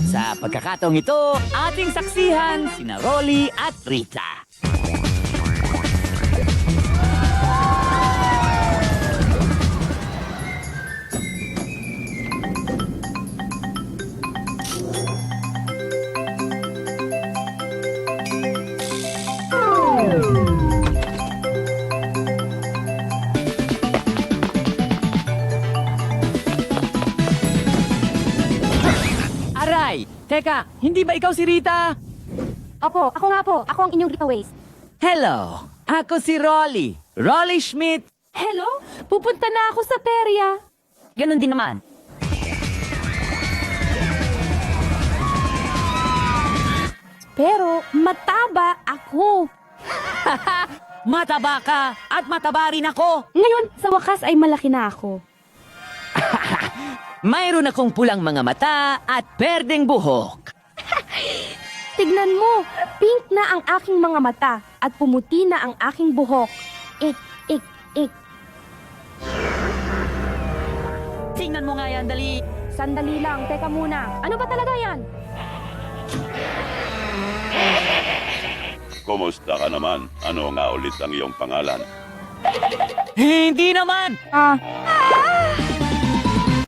At sa pagkakataong ito, ating saksihan sina Rolly at Rita. Aray! Teka, hindi ba ikaw si Rita? Opo, ako nga po. Ako ang inyong giveaways. Hello! Ako si Rolly. Rolly Schmidt. Hello? Pupunta na ako sa perya. Ganon din naman. Pero mataba ako. Mataba ka at mataba rin ako. Ngayon, sa wakas ay malaki na ako. Mayroon akong pulang mga mata at perdeng buhok. Tignan mo, pink na ang aking mga mata at pumuti na ang aking buhok. Ik. Tingnan mo nga yan, dali. Sandali lang, teka muna. Ano ba talaga yan? Kumusta ka naman? Ano nga ulit ang iyong pangalan? Hindi naman!